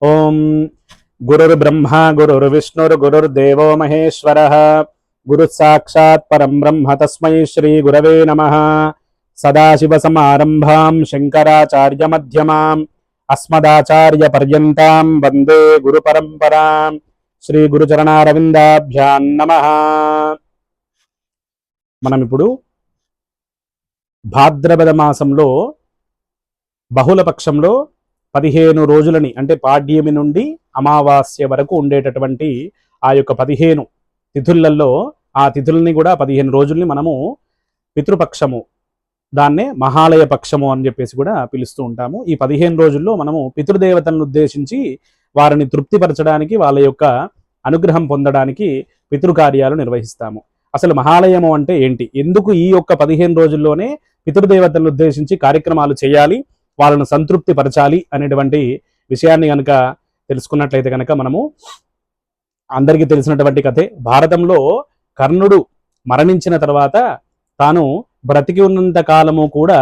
ఓం గురుర్బ్రహ్మ గురుర్విష్ణుర్గురుర్దేవో మహేశ్వరః గురుః సాక్షాత్ పరం బ్రహ్మ తస్మై శ్రీ గురవే నమః. సదాశివసమారంభాం శంకరాచార్య మధ్యమాం అస్మదాచార్య పర్యంతాం వందే గురు పరంపరాం. శ్రీ గురుచరణారవిందాభ్యాం నమః. మనం ఇప్పుడు భాద్రపద మాసంలో బహుళ పక్షంలో 15 రోజులని అంటే పాడ్యమి నుండి అమావాస్య వరకు ఉండేటటువంటి ఆ యొక్క 15 తిథులలో ఆ తిథుల్ని కూడా 15 రోజుల్ని మనము పితృపక్షము, దాన్నే మహాలయ పక్షము అని చెప్పేసి కూడా పిలుస్తూ ఉంటాము. ఈ 15 రోజుల్లో మనము పితృదేవతలను ఉద్దేశించి వారిని తృప్తిపరచడానికి, వాళ్ళ యొక్క అనుగ్రహం పొందడానికి పితృకార్యాలు నిర్వహిస్తాము. అసలు మహాలయము అంటే ఏంటి, ఎందుకు ఈ యొక్క 15 రోజుల్లోనే పితృదేవతలను ఉద్దేశించి కార్యక్రమాలు చేయాలి, వాళ్ళను సంతృప్తి పరచాలి అనేటువంటి విషయాన్ని కనుక తెలుసుకున్నట్లయితే కనుక మనము అందరికీ తెలిసినటువంటి కథే. భారతంలో కర్ణుడు మరణించిన తర్వాత తాను బ్రతికి ఉన్నంత కాలము కూడా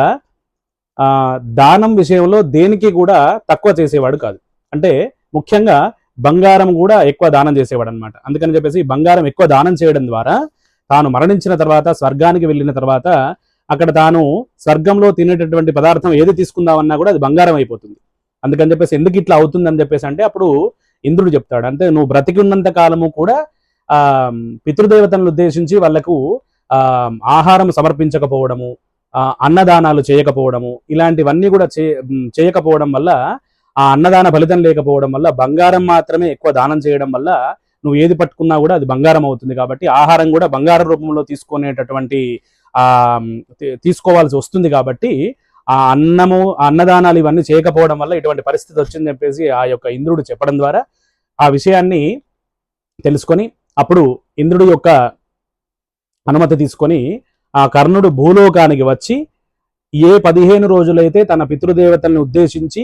దానం విషయంలో దేనికి కూడా తక్కువ చేసేవాడు కాదు. అంటే ముఖ్యంగా బంగారం కూడా ఎక్కువ దానం చేసేవాడు అనమాట. అందుకని చెప్పేసి బంగారం ఎక్కువ దానం చేయడం ద్వారా తాను మరణించిన తర్వాత స్వర్గానికి వెళ్ళిన తర్వాత అక్కడ తాను స్వర్గంలో తినేటటువంటి పదార్థం ఏది తీసుకుందామన్నా కూడా అది బంగారం అయిపోతుంది. అందుకని చెప్పేసి ఎందుకు ఇట్లా అవుతుందని చెప్పేసి అంటే అప్పుడు ఇంద్రుడు చెప్తాడు, అంటే నువ్వు బ్రతికి ఉన్నంత కాలము కూడా పితృదేవతలను ఉద్దేశించి వాళ్లకు ఆహారం సమర్పించకపోవడము, అన్నదానాలు చేయకపోవడము, ఇలాంటివన్నీ కూడా చేయకపోవడం వల్ల, ఆ అన్నదాన ఫలితం లేకపోవడం వల్ల, బంగారం మాత్రమే ఎక్కువ దానం చేయడం వల్ల నువ్వు ఏది పట్టుకున్నా కూడా అది బంగారం అవుతుంది. కాబట్టి ఆహారం కూడా బంగారం రూపంలో తీసుకునేటటువంటి తీసుకోవాల్సి వస్తుంది. కాబట్టి ఆ అన్నదానాలు ఇవన్నీ చేయకపోవడం వల్ల ఇటువంటి పరిస్థితి వచ్చిందని చెప్పేసి ఆ యొక్క ఇంద్రుడు చెప్పడం ద్వారా ఆ విషయాన్ని తెలుసుకొని అప్పుడు ఇంద్రుడి యొక్క అనుమతి తీసుకొని ఆ కర్ణుడు భూలోకానికి వచ్చి ఏ 15 రోజులైతే తన పితృదేవతల్ని ఉద్దేశించి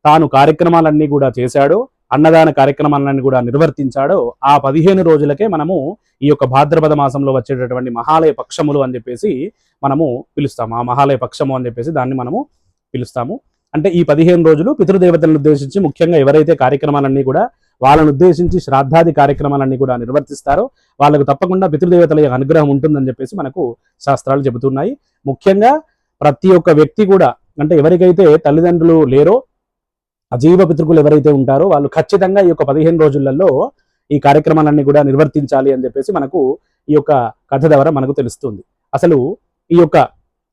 తాను కార్యక్రమాలన్నీ కూడా చేశాడో, అన్నదాన కార్యక్రమాలన్నీ కూడా నిర్వర్తించాడో, ఆ 15 రోజులకే మనము ఈ యొక్క భాద్రపద మాసంలో వచ్చేటటువంటి మహాలయ పక్షములు అని చెప్పేసి మనము పిలుస్తాము. ఆ మహాలయ పక్షము అని చెప్పేసి దాన్ని మనము పిలుస్తాము. అంటే ఈ 15 రోజులు పితృదేవతలను ఉద్దేశించి ముఖ్యంగా ఎవరైతే కార్యక్రమాలన్నీ కూడా వాళ్ళని ఉద్దేశించి శ్రాద్ధాది కార్యక్రమాలన్నీ కూడా నిర్వర్తిస్తారో వాళ్ళకు తప్పకుండా పితృదేవతల యొక్క అనుగ్రహం ఉంటుందని చెప్పేసి మనకు శాస్త్రాలు చెబుతున్నాయి. ముఖ్యంగా ప్రతి ఒక్క వ్యక్తి కూడా, అంటే ఎవరికైతే తల్లిదండ్రులు లేరో, అజీవ పితృకులు ఎవరైతే ఉంటారో వాళ్ళు ఖచ్చితంగా ఈ యొక్క 15 రోజులలో ఈ కార్యక్రమాలన్నీ కూడా నిర్వర్తించాలి అని చెప్పేసి మనకు ఈ యొక్క కథ ద్వారా మనకు తెలుస్తుంది. అసలు ఈ యొక్క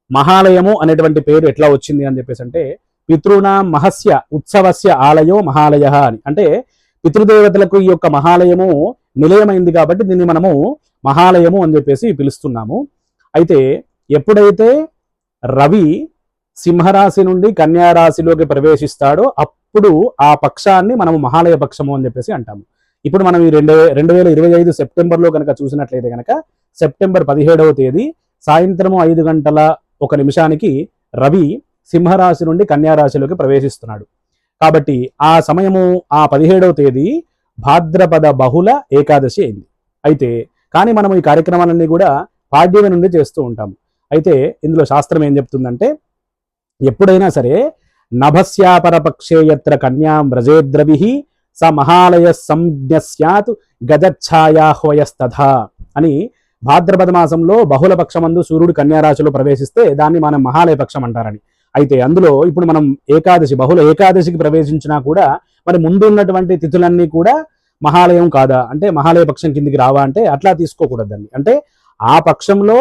మహాలయము అనేటువంటి పేరు ఎట్లా వచ్చింది అని చెప్పేసి అంటే, పితృణాం మహస్య ఉత్సవస్య ఆలయో మహాలయ అని. అంటే పితృదేవతలకు ఈ యొక్క మహాలయము నిలయమైంది కాబట్టి దీన్ని మనము మహాలయము అని చెప్పేసి పిలుస్తున్నాము. అయితే ఎప్పుడైతే రవి సింహరాశి నుండి కన్యారాశిలోకి ప్రవేశిస్తాడో అప్పుడు ఆ పక్షాన్ని మనము మహాలయ పక్షము అని చెప్పేసి అంటాము. ఇప్పుడు మనం ఈ 2025 సెప్టెంబర్లో కనుక చూసినట్లయితే కనుక సెప్టెంబర్ 17వ తేదీ సాయంత్రం 5:01 రవి సింహరాశి నుండి కన్యారాశిలోకి ప్రవేశిస్తున్నాడు. కాబట్టి ఆ సమయము ఆ 17వ తేదీ భాద్రపద బహుళ ఏకాదశి అయింది. అయితే కానీ మనం ఈ కార్యక్రమాలన్నీ కూడా పాడ్యమి నుండి చేస్తూ ఉంటాము. అయితే ఇందులో శాస్త్రం ఏం చెప్తుందంటే, ఎప్పుడైనా సరే నభస్యాపరపక్షే యత్ర కన్యాం వ్రజేద్రవిః స మహాలయ సంజ్ఞ స్యాత్ గజఛాయాహ్వయస్తథా అని. భాద్రపద మాసంలో బహుళ పక్షమందు సూర్యుడు కన్యారాశిలో ప్రవేశిస్తే దాన్ని మనం మహాలయ పక్షం అంటారని. అయితే అందులో ఇప్పుడు మనం ఏకాదశి, బహుళ ఏకాదశికి ప్రవేశించినా కూడా మరి ముందు ఉన్నటువంటి తిథులన్నీ కూడా మహాలయం కాదా అంటే మహాలయ పక్షం కిందికి రావా అంటే అట్లా తీసుకోకూడదండి. అంటే ఆ పక్షంలో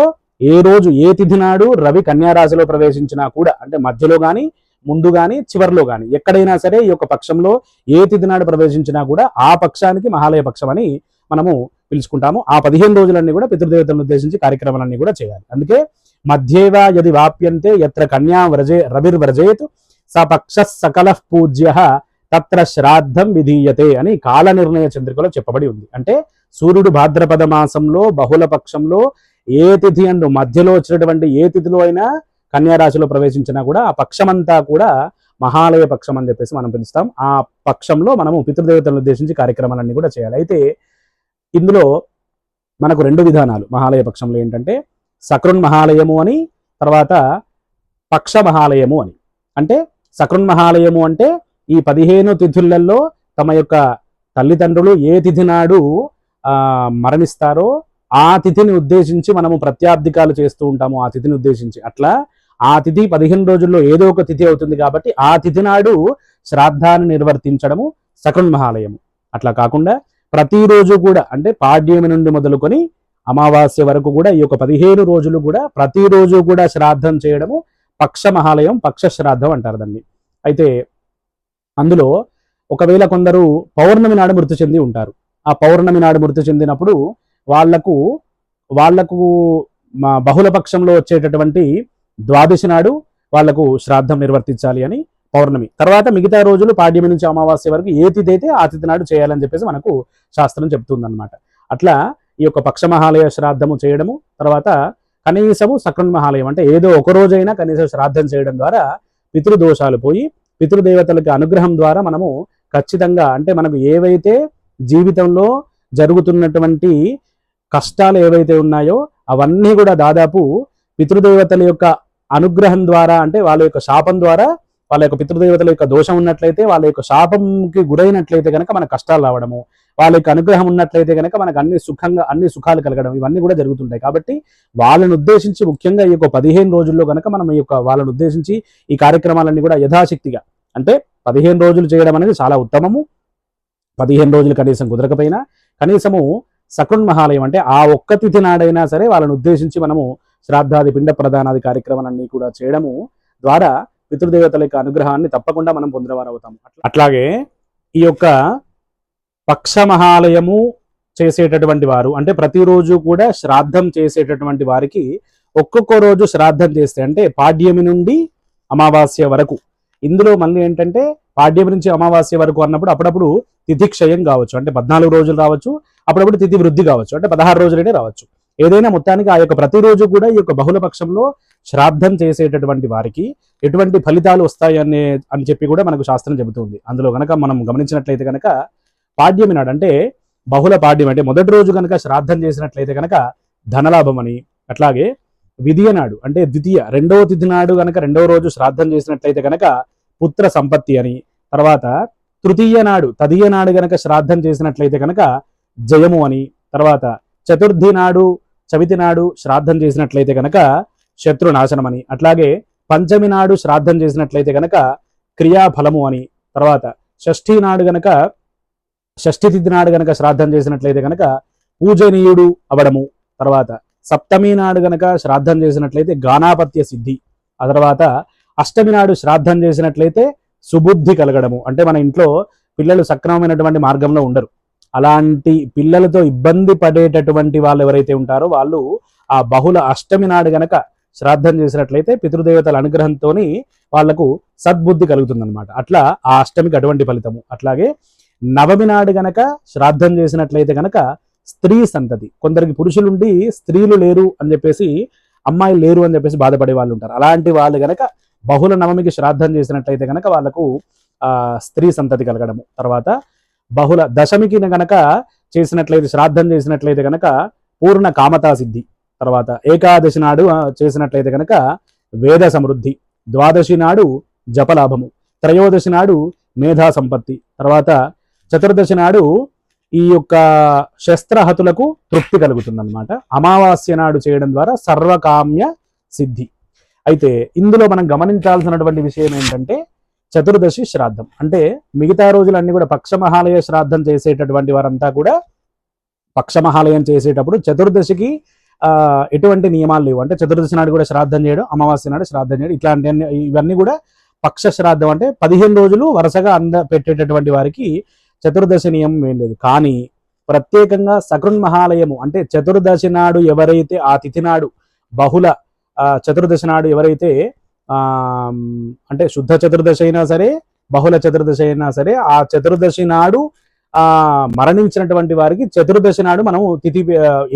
ఏ రోజు ఏ తిథి నాడు రవి కన్యారాశిలో ప్రవేశించినా కూడా, అంటే మధ్యలో కానీ ముందు కానీ చివరిలో కానీ ఎక్కడైనా సరే ఈ యొక్క పక్షంలో ఏ తిథి నాడు ప్రవేశించినా కూడా ఆ పక్షానికి మహాలయ పక్షం అని మనము పిలుచుకుంటాము. ఆ 15 రోజులన్నీ కూడా పితృదేవతలను ఉద్దేశించి కార్యక్రమాలన్నీ కూడా చేయాలి. అందుకే మధ్యేవా యది వాప్యంతే యత్ర కన్యా రవిర్వ్రజేత్ స పక్ష సకల పూజ్య తత్ర శ్రాద్ధం విధీయతే అని కాల నిర్ణయ చంద్రికలో చెప్పబడి ఉంది. అంటే సూర్యుడు భాద్రపద మాసంలో బహుళ పక్షంలో ఏ తిథి అందు మధ్యలో వచ్చినటువంటి ఏ తిథిలో అయినా కన్యారాశిలో ప్రవేశించినా కూడా ఆ పక్షమంతా కూడా మహాలయ పక్షం అని చెప్పేసి మనం పిలుస్తాం. ఆ పక్షంలో మనము పితృదేవతలను ఉద్దేశించి కార్యక్రమాలన్నీ కూడా చేయాలి. అయితే ఇందులో మనకు 2 విధానాలు మహాలయ పక్షంలో ఏంటంటే, సకృన్మహాలయము అని, తర్వాత పక్ష మహాలయము అని. అంటే సకృన్మహాలయము అంటే ఈ 15 తిథులలో తమ యొక్క తల్లిదండ్రులు ఏ తిథి నాడు మరణిస్తారో ఆ తిథిని ఉద్దేశించి మనము ప్రత్యాబ్దికాలు చేస్తూ ఉంటాము. ఆ తిథిని ఉద్దేశించి అట్లా ఆ తిథి 15 రోజుల్లో ఏదో ఒక తిథి అవుతుంది కాబట్టి ఆ తిథి నాడు శ్రాద్ధాన్ని నిర్వర్తించడము సకృన్మహాలయము. అట్లా కాకుండా ప్రతిరోజు కూడా అంటే పాడ్యమి నుండి మొదలుకొని అమావాస్య వరకు కూడా ఈ యొక్క 15 రోజులు కూడా ప్రతిరోజు కూడా శ్రాద్ధం చేయడము పక్ష మహాలయం, పక్ష శ్రాద్ధం అంటారు దాన్ని. అయితే అందులో ఒకవేళ కొందరు పౌర్ణమి నాడు మృతి చెంది ఉంటారు. ఆ పౌర్ణమి నాడు మృతి చెందినప్పుడు వాళ్లకు బహుళ పక్షంలో వచ్చేటటువంటి ద్వాదశి నాడు వాళ్లకు శ్రాద్ధం నిర్వర్తించాలి అని పౌర్ణమి. తర్వాత మిగతా రోజులు పాడ్యమి నుంచి అమావాస్య వరకు ఏ తిథి అయితే ఆ తిథి నాడు చేయాలని చెప్పేసి మనకు శాస్త్రం చెప్తుందన్నమాట. అట్లా ఈ యొక్క పక్షమహాలయ శ్రాద్ధము చేయడము, తర్వాత కనీసము సకృన్మహాలయం అంటే ఏదో ఒక రోజైనా కనీసం శ్రాద్ధం చేయడం ద్వారా పితృదోషాలు పోయి పితృదేవతలకి అనుగ్రహం ద్వారా మనము ఖచ్చితంగా అంటే మనకు ఏవైతే జీవితంలో జరుగుతున్నటువంటి కష్టాలు ఏవైతే ఉన్నాయో అవన్నీ కూడా దాదాపు పితృదేవతల యొక్క అనుగ్రహం ద్వారా అంటే వాళ్ళ యొక్క శాపం ద్వారా, వాళ్ళ యొక్క పితృదేవతల యొక్క దోషం ఉన్నట్లయితే, వాళ్ళ యొక్క శాపంకి గురైనట్లయితే కనుక మన కష్టాలు రావడము, వాళ్ళ యొక్క అనుగ్రహం ఉన్నట్లయితే కనుక మనకు అన్ని సుఖాలు కలగడం ఇవన్నీ కూడా జరుగుతుంటాయి. కాబట్టి వాళ్ళని ఉద్దేశించి ముఖ్యంగా ఈ యొక్క 15 రోజుల్లో కనుక మనం ఈ యొక్క వాళ్ళని ఉద్దేశించి ఈ కార్యక్రమాలన్నీ కూడా యథాశక్తిగా అంటే 15 రోజులు చేయడం అనేది చాలా ఉత్తమము. 15 రోజులు కనీసం కుదరకపోయినా కనీసము సకృన్మహాలయం అంటే ఆ ఒక్క తిథి నాడైనా సరే వాళ్ళని ఉద్దేశించి మనము శ్రాద్ధాది పిండ ప్రదానాది కార్యక్రమాలన్నీ కూడా చేయడము ద్వారా పితృదేవతల యొక్క అనుగ్రహాన్ని తప్పకుండా మనం పొందినవారు అవుతాము. అట్లాగే ఈ యొక్క పక్షమహాలయము చేసేటటువంటి వారు అంటే ప్రతిరోజు కూడా శ్రాద్ధం చేసేటటువంటి వారికి ఒక్కొక్క రోజు శ్రాద్ధం చేస్తే అంటే పాడ్యమి నుండి అమావాస్య వరకు, ఇందులో మళ్ళీ ఏంటంటే పాడ్యమి నుంచి అమావాస్య వరకు అన్నప్పుడు అప్పుడప్పుడు తిథి క్షయం కావచ్చు, అంటే 14 రోజులు రావచ్చు, అప్పుడప్పుడు తిథి వృద్ధి కావచ్చు, అంటే 16 రోజులనే రావచ్చు. ఏదైనా మొత్తానికి ఆ యొక్క ప్రతిరోజు కూడా ఈ యొక్క బహుళ పక్షంలో శ్రాద్ధం చేసేటటువంటి వారికి ఎటువంటి ఫలితాలు వస్తాయి అని చెప్పి కూడా మనకు శాస్త్రం చెబుతుంది. అందులో కనుక మనం గమనించినట్లయితే కనుక పాడ్యమి నాడు అంటే బహుళ పాడ్యం అంటే మొదటి రోజు కనుక శ్రాద్ధం చేసినట్లయితే కనుక ధనలాభం అని, అట్లాగే విధియ నాడు అంటే ద్వితీయ రెండవ తిథి నాడు కనుక రెండవ రోజు శ్రాద్ధం చేసినట్లయితే కనుక పుత్ర సంపత్తి అని, తర్వాత తృతీయ నాడు తదియ నాడు గనక శ్రాద్ధం చేసినట్లయితే కనుక జయము అని, తర్వాత చతుర్థి నాడు చవితి నాడు శ్రాద్ధం చేసినట్లయితే కనుక శత్రునాశనం అని, అట్లాగే పంచమి నాడు శ్రాద్ధం చేసినట్లయితే కనుక క్రియాఫలము అని, తర్వాత షష్ఠి నాడు గనక షష్ఠి తిథి నాడు గనక శ్రాద్ధం చేసినట్లయితే కనుక పూజనీయుడు అవడము, తర్వాత సప్తమి నాడు గనక శ్రాద్ధం చేసినట్లయితే గానాపత్య సిద్ధి, ఆ తర్వాత అష్టమి నాడు శ్రాద్ధం చేసినట్లయితే సుబుద్ధి కలగడము, అంటే మన ఇంట్లో పిల్లలు సక్రమమైనటువంటి మార్గంలో ఉండరు, అలాంటి పిల్లలతో ఇబ్బంది పడేటటువంటి వాళ్ళు ఎవరైతే ఉంటారో వాళ్ళు ఆ బహుళ అష్టమి నాడు గనక శ్రాద్ధం చేసినట్లయితే పితృదేవతల అనుగ్రహంతో వాళ్లకు సద్బుద్ధి కలుగుతుందన్నమాట. అట్లా ఆ అష్టమికి అటువంటి ఫలితము. అట్లాగే నవమి నాడు గనక శ్రాద్ధం చేసినట్లయితే గనక స్త్రీ సంతతి, కొందరికి పురుషులుండి స్త్రీలు లేరు అని చెప్పేసి అమ్మాయిలు లేరు అని చెప్పేసి బాధపడే వాళ్ళు ఉంటారు. అలాంటి వాళ్ళు గనక బహుళ నవమికి శ్రాద్ధం చేసినట్లయితే గనక వాళ్ళకు స్త్రీ సంతతి కలగడము, తర్వాత బహుళ దశమికి గనక చేసినట్లయితే శ్రాద్ధం చేసినట్లయితే గనక పూర్ణ కామతా సిద్ధి, తర్వాత ఏకాదశి నాడు చేసినట్లయితే కనుక వేద సమృద్ధి, ద్వాదశి నాడు జపలాభము, త్రయోదశి నాడు మేధా సంపత్తి, తర్వాత చతుర్దశి నాడు ఈ యొక్క శస్త్రహతులకు తృప్తి కలుగుతుందన్నమాట. అమావాస్య నాడు చేయడం ద్వారా సర్వకామ్య సిద్ధి. అయితే ఇందులో మనం గమనించాల్సినటువంటి విషయం ఏంటంటే చతుర్దశి శ్రాద్ధం అంటే మిగతా రోజులన్నీ కూడా పక్షమహాలయ శ్రాద్ధం చేసేటటువంటి వారంతా కూడా పక్షమహాలయం చేసేటప్పుడు చతుర్దశికి ఎటువంటి నియమాలు లేవు. అంటే చతుర్దశి నాడు కూడా శ్రాద్ధం చేయడం, అమావాస్య నాడు శ్రాద్ధం చేయడం, ఇట్లాంటి ఇవన్నీ కూడా పక్ష శ్రాద్ధం అంటే 15 రోజులు వరుసగా పెట్టేటటువంటి వారికి చతుర్దశి నియమం ఏం లేదు. కానీ ప్రత్యేకంగా సకృన్మహాలయము అంటే చతుర్దశి నాడు ఎవరైతే ఆ తిథి నాడు బహుళ చతుర్దశి నాడు ఎవరైతే అంటే శుద్ధ చతుర్దశి అయినా సరే బహుళ చతుర్దశి అయినా సరే ఆ చతుర్దశి నాడు మరణించినటువంటి వారికి చతుర్దశి నాడు మనం తిథి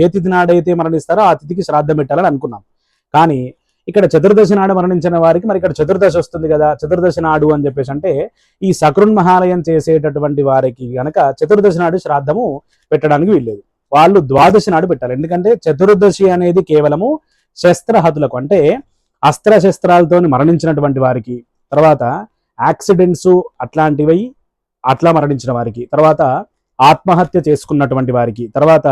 ఏ తిథి నాడైతే మరణిస్తారో ఆ తిథికి శ్రాద్ధం పెట్టాలని అనుకున్నాం. కానీ ఇక్కడ చతుర్దశి నాడు మరణించిన వారికి మరి ఇక్కడ చతుర్దశి వస్తుంది కదా, చతుర్దశి నాడు అని చెప్పేసి అంటే ఈ సకృన్మహాలయం చేసేటటువంటి వారికి గనక చతుర్దశి నాడు శ్రాద్ధము పెట్టడానికి వీల్లేదు, వాళ్ళు ద్వాదశి నాడు పెట్టాలి. ఎందుకంటే చతుర్దశి అనేది కేవలము శస్త్రహతులకు అంటే అస్త్రశస్త్రాలతో మరణించినటువంటి వారికి, తర్వాత యాక్సిడెంట్స్ అట్లాంటివి అట్లా మరణించిన వారికి, తర్వాత ఆత్మహత్య చేసుకున్నటువంటి వారికి, తర్వాత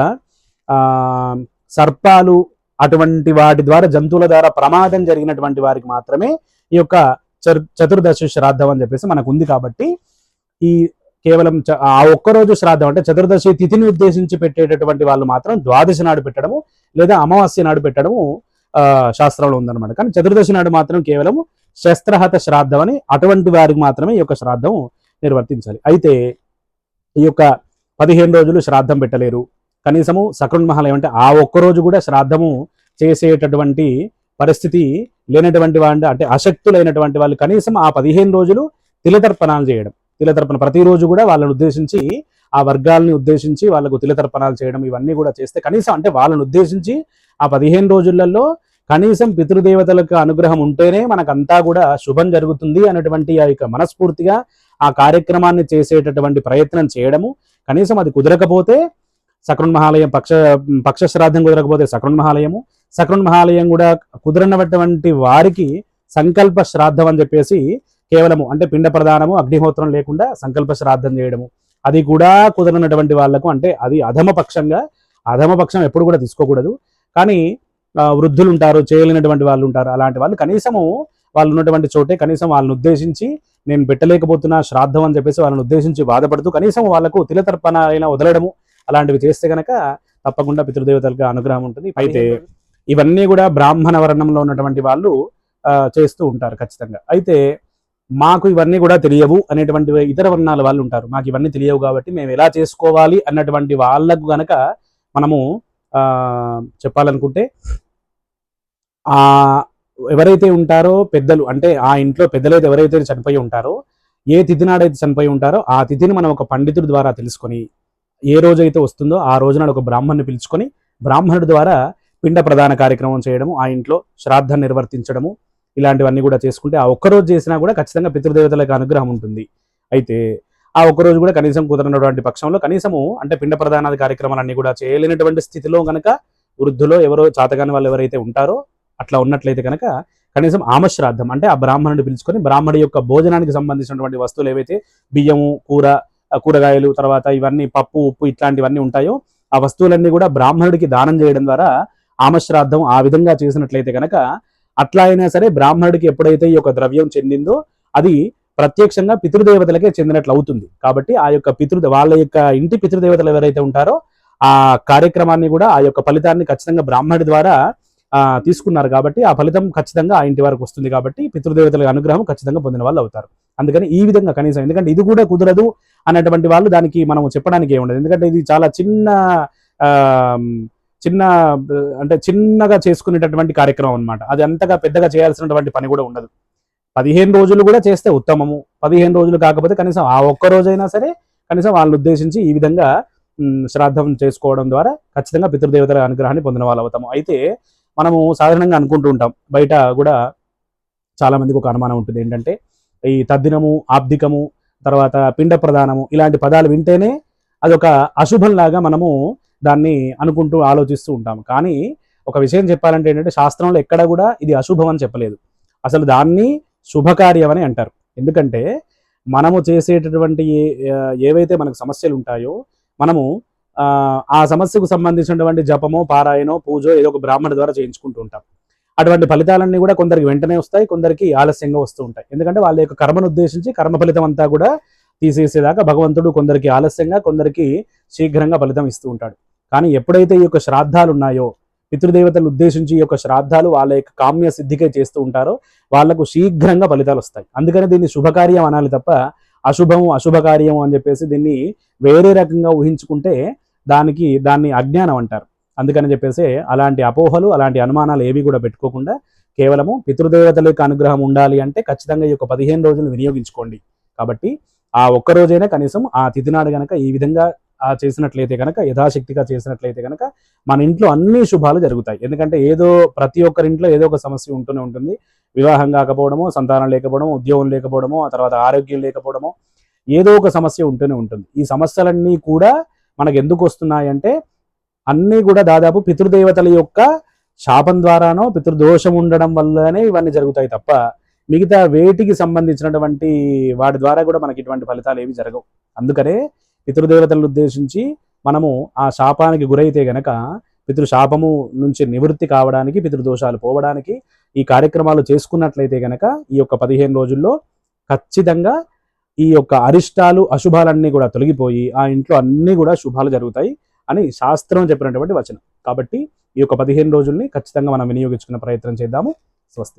సర్పాలు అటువంటి వాటి ద్వారా జంతువుల ద్వారా ప్రమాదం జరిగినటువంటి వారికి మాత్రమే ఈ యొక్క చతుర్దశి శ్రాద్ధం అని చెప్పేసి మనకు ఉంది. కాబట్టి ఈ కేవలం ఆ ఒక్కరోజు శ్రాద్ధం అంటే చతుర్దశి తిథిని ఉద్దేశించి పెట్టేటటువంటి వాళ్ళు మాత్రం ద్వాదశి నాడు పెట్టడము లేదా అమావాస్య నాడు పెట్టడము శాస్త్రంలో ఉందన్నమాట. కానీ చతుర్దశి నాడు మాత్రం కేవలం శస్త్రహత శ్రాద్ధం అని అటువంటి వారికి మాత్రమే ఈ యొక్క శ్రాద్ధం నిర్వర్తించాలి. అయితే ఈ యొక్క 15 రోజులు శ్రాద్ధం పెట్టలేరు, కనీసము సకృన్మహాలయం అంటే ఆ ఒక్కరోజు కూడా శ్రాద్ధము చేసేటటువంటి పరిస్థితి లేనటువంటి వాళ్ళు, అంటే అశక్తులైనటువంటి వాళ్ళు కనీసం ఆ 15 రోజులు తిలతర్పణాలు చేయడం, తిలతర్పణ ప్రతిరోజు కూడా వాళ్ళని ఉద్దేశించి ఆ వర్గాలని ఉద్దేశించి వాళ్ళకు తిలతర్పణాలు చేయడం, ఇవన్నీ కూడా చేస్తే కనీసం అంటే వాళ్ళని ఉద్దేశించి ఆ 15 రోజులలో కనీసం పితృదేవతలకు అనుగ్రహం ఉంటేనే మనకంతా కూడా శుభం జరుగుతుంది అనేటువంటి ఆ యొక్క మనస్ఫూర్తిగా ఆ కార్యక్రమాన్ని చేసేటటువంటి ప్రయత్నం చేయడము. కనీసం అది కుదరకపోతే సకృన్మహాలయం పక్ష శ్రాద్ధం కుదరకపోతే సకృన్మహాలయము, సకృన్మహాలయం కూడా కుదరనటువంటి వారికి సంకల్ప శ్రాద్ధం అని చెప్పేసి కేవలము అంటే పిండ ప్రదానము అగ్నిహోత్రం లేకుండా సంకల్ప శ్రాద్ధం చేయడము. అది కూడా కుదరనటువంటి వాళ్లకు అంటే అది అధమపక్షం ఎప్పుడు కూడా తీసుకోకూడదు. కానీ వృద్ధులు ఉంటారు, చేయలేనటువంటి వాళ్ళు ఉంటారు, అలాంటి వాళ్ళు కనీసము వాళ్ళు ఉన్నటువంటి చోటే కనీసం వాళ్ళని ఉద్దేశించి నేను పెట్టలేకపోతున్నా శ్రాద్ధం అని చెప్పేసి వాళ్ళని ఉద్దేశించి బాధపడుతూ కనీసం వాళ్ళకు తిలతర్పణ అయినా వదలడము అలాంటివి చేస్తే కనుక తప్పకుండా పితృదేవతలకు అనుగ్రహం ఉంటుంది. అయితే ఇవన్నీ కూడా బ్రాహ్మణ వర్ణంలో ఉన్నటువంటి వాళ్ళు చేస్తూ ఉంటారు ఖచ్చితంగా. అయితే మాకు ఇవన్నీ కూడా తెలియవు అనేటువంటి ఇతర వర్ణాల వాళ్ళు ఉంటారు, మాకు ఇవన్నీ తెలియవు కాబట్టి మేము ఎలా చేసుకోవాలి అన్నటువంటి వాళ్ళకు గనక మనము చెప్పాలనుకుంటే ఎవరైతే ఉంటారో పెద్దలు, అంటే ఆ ఇంట్లో పెద్దలైతే ఎవరైతే చనిపోయి ఉంటారో, ఏ తిథి నాడైతే చనిపోయి ఉంటారో ఆ తిథిని మనం ఒక పండితుడి ద్వారా తెలుసుకొని ఏ రోజైతే వస్తుందో ఆ రోజునాడు ఒక బ్రాహ్మణ్ణి పిలుచుకొని బ్రాహ్మణుడి ద్వారా పిండ ప్రదాన కార్యక్రమం చేయడము, ఆ ఇంట్లో శ్రాద్ధం నిర్వర్తించడము, ఇలాంటివన్నీ కూడా చేసుకుంటే ఆ ఒక్కరోజు చేసినా కూడా ఖచ్చితంగా పితృదేవతలకు అనుగ్రహం ఉంటుంది. అయితే ఆ ఒక్కరోజు కూడా కనీసం కుదరనటువంటి పక్షంలో కనీసము అంటే పిండ ప్రదానాది కార్యక్రమాలన్నీ కూడా చేయలేనటువంటి స్థితిలో కనుక వృద్ధులో ఎవరో చాతగాని వాళ్ళు ఎవరైతే ఉంటారో అట్లా ఉన్నట్లయితే కనుక కనీసం ఆమశ్రాద్ధం అంటే ఆ బ్రాహ్మణుడిని పిలుచుకొని బ్రాహ్మణుడి యొక్క భోజనానికి సంబంధించినటువంటి వస్తువులు ఏవైతే బియ్యము, కూరగాయలు, తర్వాత ఇవన్నీ పప్పు, ఉప్పు ఇట్లాంటివన్నీ ఉంటాయో ఆ వస్తువులన్నీ కూడా బ్రాహ్మణుడికి దానం చేయడం ద్వారా ఆమశ్రాద్ధం ఆ విధంగా చేసినట్లయితే కనుక అట్లా అయినా సరే బ్రాహ్మణుడికి ఎప్పుడైతే ఈ యొక్క ద్రవ్యం చెందిందో అది ప్రత్యక్షంగా పితృదేవతలకే చెందినట్లు అవుతుంది. కాబట్టి ఆ యొక్క వాళ్ళ యొక్క ఇంటి పితృదేవతలు ఎవరైతే ఉంటారో ఆ కార్యక్రమాన్ని కూడా ఆ యొక్క ఫలితాన్ని ఖచ్చితంగా బ్రాహ్మణుడి ద్వారా తీసుకున్నారు కాబట్టి ఆ ఫలితం ఖచ్చితంగా ఆ ఇంటి వరకు వస్తుంది. కాబట్టి పితృదేవతల అనుగ్రహం ఖచ్చితంగా పొందిన వాళ్ళు అవుతారు. అందుకని ఈ విధంగా కనీసం, ఎందుకంటే ఇది కూడా కుదరదు అన్నటువంటి వాళ్ళు దానికి మనం చెప్పడానికి ఏముండదు. ఎందుకంటే ఇది చాలా అంటే చిన్నగా చేసుకునేటటువంటి కార్యక్రమం అనమాట. అది అంతగా పెద్దగా చేయాల్సినటువంటి పని కూడా ఉండదు. 15 రోజులు కూడా చేస్తే ఉత్తమము. 15 రోజులు కాకపోతే కనీసం ఆ ఒక్క రోజైనా సరే కనీసం వాళ్ళని ఉద్దేశించి ఈ విధంగా శ్రాద్ధం చేసుకోవడం ద్వారా ఖచ్చితంగా పితృదేవతల అనుగ్రహాన్ని పొందిన వాళ్ళు అవుతాము. అయితే మనము సాధారణంగా అనుకుంటూ ఉంటాం, బయట కూడా చాలా మందికి ఒక అనుమానం ఉంటుంది ఏంటంటే ఈ తద్దినము, ఆబ్దికము, తర్వాత పిండ ప్రదానము ఇలాంటి పదాలు వింటేనే అదొక అశుభంలాగా మనము దాన్ని అనుకుంటూ ఆలోచిస్తూ ఉంటాము. కానీ ఒక విషయం చెప్పాలంటే ఏంటంటే శాస్త్రంలో ఎక్కడ కూడా ఇది అశుభం అని చెప్పలేదు, అసలు దాన్ని శుభకార్యం అని అంటారు. ఎందుకంటే మనము చేసేటటువంటి ఏవైతే మనకు సమస్యలు ఉంటాయో మనము ఆ సమస్యకు సంబంధించినటువంటి జపమో, పారాయణో, పూజో ఏదో ఒక బ్రాహ్మణ ద్వారా చేయించుకుంటూ ఉంటాం. అటువంటి ఫలితాలన్నీ కూడా కొందరికి వెంటనే వస్తాయి, కొందరికి ఆలస్యంగా వస్తూ ఉంటాయి. ఎందుకంటే వాళ్ళ యొక్క కర్మను ఉద్దేశించి కర్మ ఫలితం అంతా కూడా తీసేసేదాకా భగవంతుడు కొందరికి ఆలస్యంగా, కొందరికి శీఘ్రంగా ఫలితం ఇస్తూ ఉంటాడు. కానీ ఎప్పుడైతే ఈ యొక్క శ్రాద్ధాలు ఉన్నాయో, పితృదేవతలు ఉద్దేశించి ఈ యొక్క శ్రాద్ధాలు వాళ్ళ యొక్క కామ్య సిద్ధికే చేస్తూ ఉంటారో వాళ్లకు శీఘ్రంగా ఫలితాలు వస్తాయి. అందుకని దీన్ని శుభకార్యం అనాలి తప్ప అశుభము, అశుభకార్యము అని చెప్పేసి దీన్ని వేరే రకంగా ఊహించుకుంటే దాన్ని అజ్ఞానం అంటారు. అందుకని చెప్పేసి అలాంటి అపోహలు, అలాంటి అనుమానాలు ఏవి కూడా పెట్టుకోకుండా కేవలము పితృదేవతల యొక్క అనుగ్రహం ఉండాలి అంటే ఖచ్చితంగా ఈ యొక్క 15 రోజులు వినియోగించుకోండి. కాబట్టి ఆ ఒక్క రోజైనా కనీసం ఆ తిథినాడు గనక ఈ విధంగా చేసినట్లయితే కనుక, యథాశక్తిగా చేసినట్లయితే కనుక మన ఇంట్లో అన్ని శుభాలు జరుగుతాయి. ఎందుకంటే ప్రతి ఒక్కరింట్లో ఏదో ఒక సమస్య ఉంటూనే ఉంటుంది. వివాహం కాకపోవడమో, సంతానం లేకపోవడమో, ఉద్యోగం లేకపోవడమో, ఆ తర్వాత ఆరోగ్యం లేకపోవడమో, ఏదో ఒక సమస్య ఉంటూనే ఉంటుంది. ఈ సమస్యలన్నీ కూడా మనకు ఎందుకు వస్తున్నాయంటే అన్నీ కూడా దాదాపు పితృదేవతల యొక్క శాపం ద్వారానో, పితృదోషం ఉండడం వల్లనే ఇవన్నీ జరుగుతాయి తప్ప మిగతా వేటికి సంబంధించినటువంటి వాటి ద్వారా కూడా మనకి ఇటువంటి ఫలితాలు ఏవి జరగవు. అందుకనే పితృదేవతలను ఉద్దేశించి మనము ఆ శాపానికి గురైతే గనక పితృశాపము నుంచి నివృత్తి కావడానికి, పితృదోషాలు పోవడానికి ఈ కార్యక్రమాలు చేసుకున్నట్లయితే గనక ఈ యొక్క 15 రోజుల్లో ఖచ్చితంగా ఈ యొక్క అరిష్టాలు, అశుభాలన్నీ కూడా తొలగిపోయి ఆ ఇంట్లో అన్నీ కూడా శుభాలు జరుగుతాయి అని శాస్త్రం చెప్పినటువంటి వచనం. కాబట్టి ఈ యొక్క 15 రోజుల్ని ఖచ్చితంగా మనం వినియోగించుకునే ప్రయత్నం చేద్దాము. స్వస్తి.